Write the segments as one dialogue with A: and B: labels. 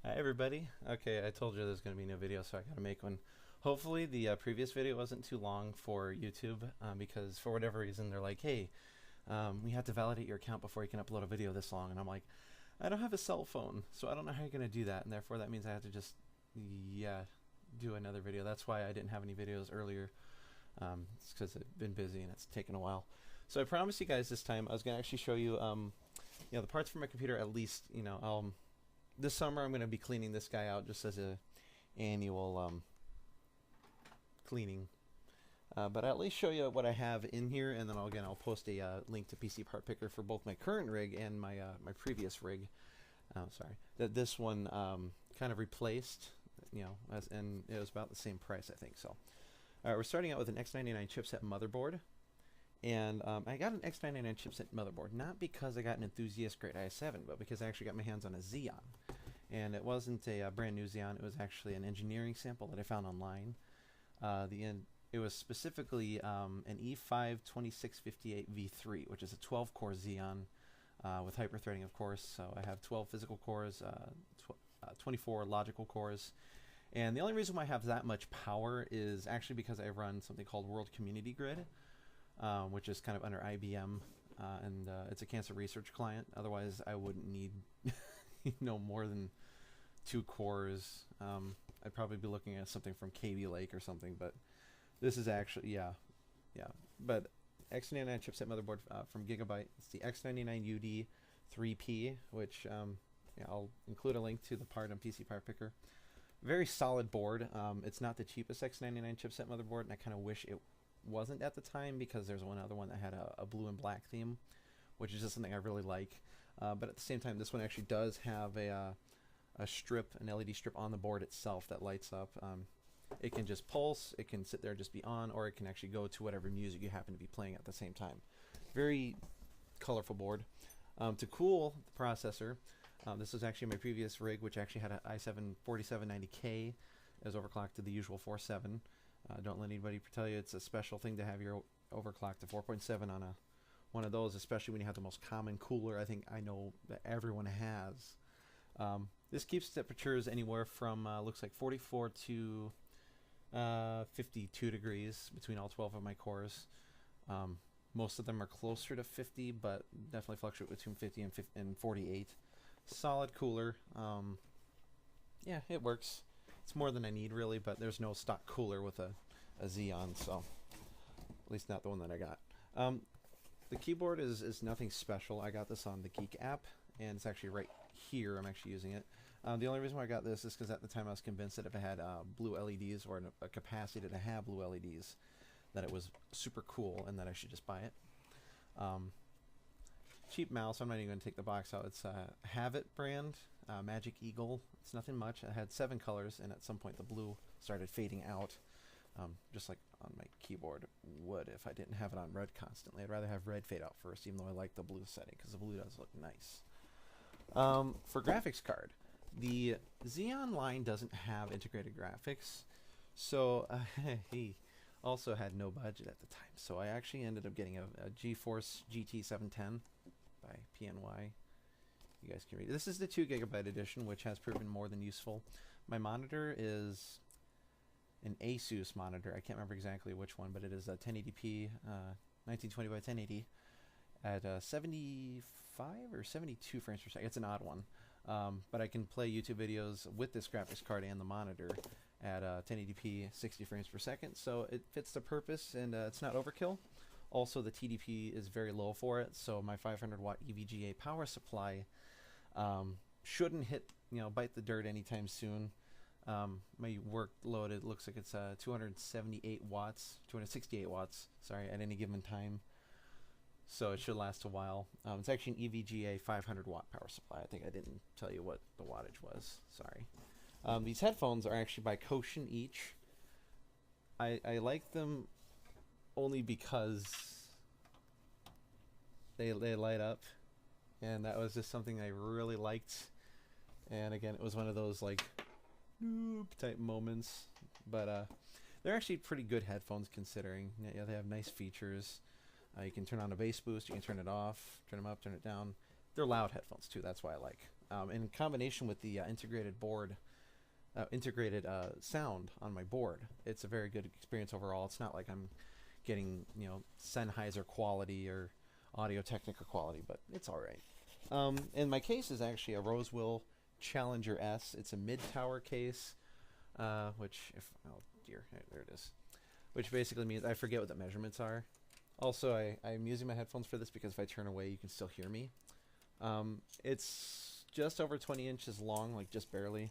A: Hi everybody. Okay, I told you there's going to be no video, so I got to make one. Hopefully the previous video wasn't too long for YouTube because for whatever reason they're like, hey, we have to validate your account before you can upload a video this long. And I'm like, I don't have a cell phone, so I don't know how you're going to do that. And therefore that means I have to just, do another video. That's why I didn't have any videos earlier. It's because I've been busy and it's taken a while. So I promised you guys this time I was going to actually show you, the parts for my computer at least, this summer I'm going to be cleaning this guy out just as a annual cleaning. But I'll at least show you what I have in here, and then I'll post a link to PC Part Picker for both my current rig and my my previous rig. Sorry, that this one kind of replaced, and it was about the same price, I think. So, all right, we're starting out with an X99 chipset motherboard. And I got an X99 chipset motherboard, not because I got an enthusiast grade i7, but because I actually got my hands on a Xeon. And it wasn't a brand new Xeon, it was actually an engineering sample that I found online. It was specifically an E5-2658 V3, which is a 12-core Xeon with hyperthreading, of course. So I have 12 physical cores, 24 logical cores. And the only reason why I have that much power is actually because I run something called World Community Grid. Which is kind of under IBM, and it's a cancer research client. Otherwise, I wouldn't need more than 2 cores. I'd probably be looking at something from KB Lake or something, but this is actually, yeah. But X99 chipset motherboard from Gigabyte. It's the X99UD 3P, which I'll include a link to the part on PC Part Picker. Very solid board. It's not the cheapest X99 chipset motherboard, and I kind of wish it wasn't at the time, because there's one other one that had a blue and black theme, which is just something I really like. But at the same time, this one actually does have an LED strip on the board itself that lights up. It can just pulse, it can sit there and just be on, or it can actually go to whatever music you happen to be playing at the same time. Very colorful board. To cool the processor, this was actually my previous rig, which actually had an i7-4790K. It was overclocked to the usual 4.7. Don't let anybody tell you it's a special thing to have your overclock to 4.7 on one of those, especially when you have the most common cooler I know that everyone has. This keeps temperatures anywhere from looks like 44 to 52 degrees between all 12 of my cores. Most of them are closer to 50, but definitely fluctuate between 50 and 48. Solid cooler. Yeah, it works. It's more than I need, really, but there's no stock cooler with a Xeon, so at least not the one that I got. The keyboard is nothing special. I got this on the Geek app, and it's actually right here. I'm actually using it. The only reason why I got this is because at the time I was convinced that if it had blue LEDs or a capacity to have blue LEDs, that it was super cool and that I should just buy it. Cheap mouse. I'm not even going to take the box out. It's a Havit brand, Magic Eagle. It's nothing much. I had 7 colors, and at some point the blue started fading out, just like on my keyboard would if I didn't have it on red constantly. I'd rather have red fade out first, even though I like the blue setting, because the blue does look nice. For graphics card, the Xeon line doesn't have integrated graphics, so he also had no budget at the time. So I actually ended up getting a GeForce GT 710 by PNY. You guys can read it. This is the 2GB edition, which has proven more than useful. My monitor is an Asus monitor. I can't remember exactly which one, but it is a 1080p 1920 by 1080 at 75 or 72 frames per second. It's an odd one. But I can play YouTube videos with this graphics card and the monitor at 1080p 60 frames per second, so it fits the purpose, and it's not overkill. Also, the TDP is very low for it, so my 500 watt EVGA power supply shouldn't bite the dirt anytime soon. My workload, it looks like it's 268 watts, sorry, at any given time. So it should last a while. It's actually an EVGA 500 watt power supply. I think I didn't tell you what the wattage was. Sorry. These headphones are actually by Koshin each. I like them only because they light up, and that was just something I really liked. And again, it was one of those like noob type moments, but they're actually pretty good headphones considering. Yeah, they have nice features. You can turn on a bass boost, you can turn it off, turn them up, turn it down. They're loud headphones too, that's why I like in combination with the integrated sound on my board. It's a very good experience overall. It's not like I'm getting, you know, Sennheiser quality or Audio-Technica quality, but it's all right. And my case is actually a Rosewill Challenger S. It's a mid-tower case, which, if, oh dear, there it is. Which basically means I forget what the measurements are. Also, I'm using my headphones for this because if I turn away, you can still hear me. It's just over 20 inches long, like just barely.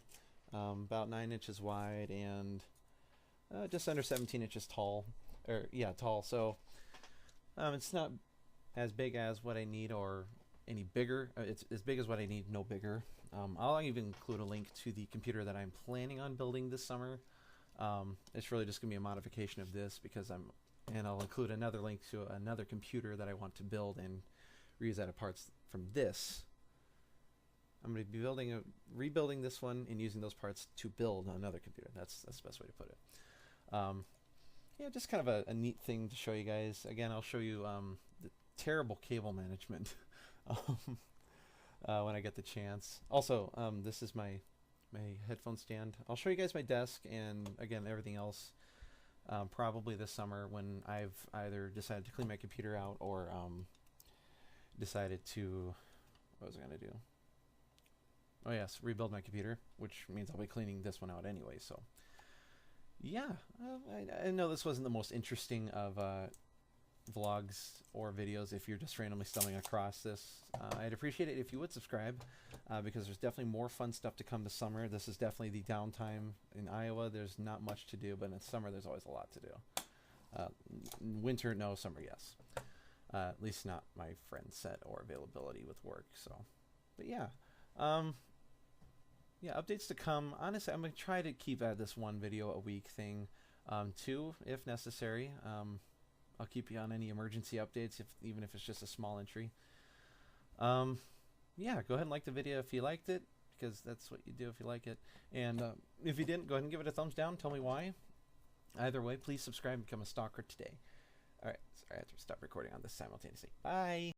A: About 9 inches wide and just under 17 inches tall. Tall. So it's not as big as what I need or any bigger. It's as big as what I need, no bigger. I'll even include a link to the computer that I'm planning on building this summer. It's really just going to be a modification of this because and I'll include another link to another computer that I want to build and reuse out of parts from this. I'm going to be rebuilding this one and using those parts to build another computer. That's the best way to put it. Yeah, just kind of a neat thing to show you guys. Again, I'll show you the terrible cable management when I get the chance. Also, this is my headphone stand. I'll show you guys my desk and again everything else probably this summer when I've either decided to clean my computer out or decided to, what was I going to do? Oh yes, rebuild my computer, which means I'll be cleaning this one out anyway. So yeah, I know this wasn't the most interesting of vlogs or videos if you're just randomly stumbling across this. I'd appreciate it if you would subscribe because there's definitely more fun stuff to come this summer. This is definitely the downtime in Iowa. There's not much to do, but in summer there's always a lot to do. Winter, no. Summer, yes. At least not my friend set or availability with work. So, but yeah. Yeah, updates to come. Honestly, I'm going to try to keep this one video a week thing, two if necessary. I'll keep you on any emergency updates, even if it's just a small entry. Yeah, go ahead and like the video if you liked it, because that's what you do if you like it. And if you didn't, go ahead and give it a thumbs down. Tell me why. Either way, please subscribe and become a stalker today. All right, sorry, I have to stop recording on this simultaneously. Bye.